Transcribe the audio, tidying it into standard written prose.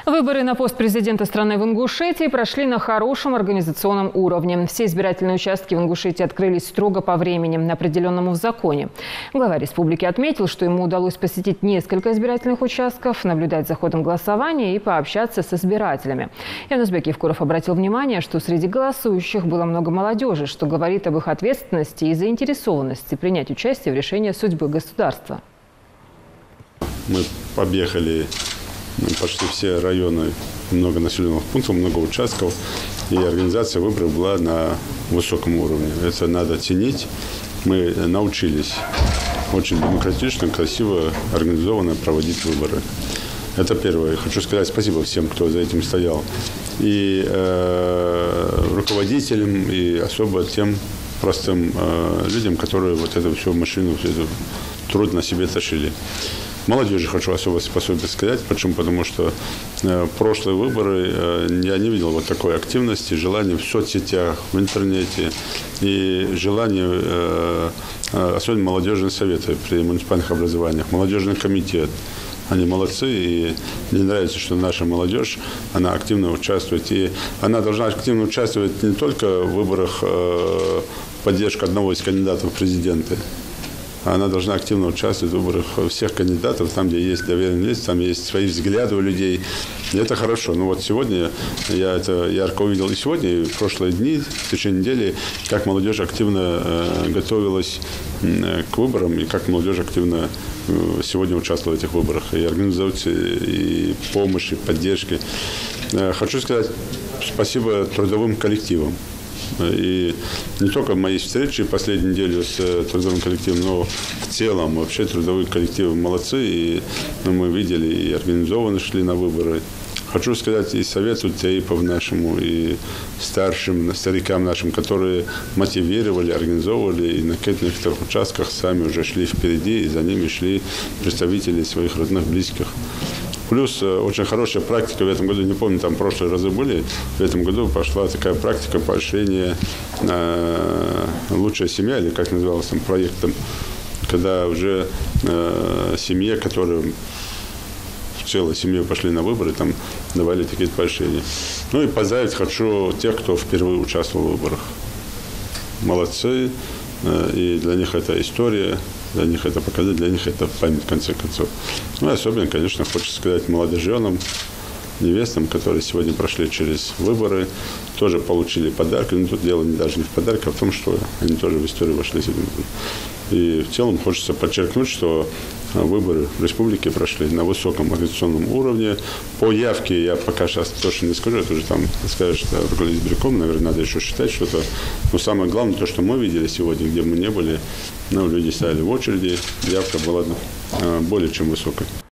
Выборы на пост президента страны в Ингушетии прошли на хорошем организационном уровне. Все избирательные участки в Ингушетии открылись строго по времени, определенному в законе. Глава республики отметил, что ему удалось посетить несколько избирательных участков, наблюдать за ходом голосования и пообщаться с избирателями. Янузбек Евкуров обратил внимание, что среди голосующих было много молодежи, что говорит об их ответственности и заинтересованности принять участие в решении судьбы государства. Мы объехали почти все районы, много населенных пунктов, много участков. И организация выборов была на высоком уровне. Это надо ценить. Мы научились очень демократично, красиво, организованно проводить выборы. Это первое. Я хочу сказать спасибо всем, кто за этим стоял. И руководителям, и особо тем простым людям, которые вот эту всю машину, всю эту труд на себе тащили. Молодежи хочу особо способен сказать. Почему? Потому что прошлые выборы я не видел вот такой активности, желания в соцсетях, в интернете и желание, особенно молодежные советы при муниципальных образованиях, молодежный комитет. Они молодцы, и мне нравится, что наша молодежь, она активно участвует. И она должна активно участвовать не только в выборах поддержки одного из кандидатов в президенты. Она должна активно участвовать в выборах всех кандидатов, там, где есть доверенные лица, там есть свои взгляды у людей. И это хорошо. Ну вот сегодня я это ярко увидел и сегодня, и в прошлые дни, в течение недели, как молодежь активно готовилась к выборам, и как молодежь активно сегодня участвовала в этих выборах. И организации, и помощи, и поддержки. Хочу сказать спасибо трудовым коллективам. И не только мои встречи последнюю неделю с трудовым коллективом, но в целом вообще трудовые коллективы молодцы. И мы видели, и организованно шли на выборы. Хочу сказать и совету ТАИПов нашему, и старшим, старикам нашим, которые мотивировали, организовывали, и на некоторых участках сами уже шли впереди, и за ними шли представители своих родных, близких. Плюс очень хорошая практика в этом году, не помню, там прошлые разы были, в этом году пошла такая практика поощрения «Лучшая семья», или как называлось там проектом, когда уже семье, которая в целой семье пошли на выборы, там давали такие поощрения. Ну и поздравить хочу тех, кто впервые участвовал в выборах. Молодцы, и для них это история. Для них это показать, для них это память, в конце концов. Ну и особенно, конечно, хочется сказать молодоженам, невестам, которые сегодня прошли через выборы, тоже получили подарки. Но тут дело даже не в подарках, а в том, что они тоже в историю вошли сегодня. И в целом хочется подчеркнуть, что выборы в республике прошли на высоком организационном уровне. По явке я пока сейчас точно не скажу, это уже там скажешь, что руководитель избирком, наверное, надо еще считать что-то. Но самое главное, то, что мы видели сегодня, где мы не были, люди стояли в очереди, явка была более чем высокой.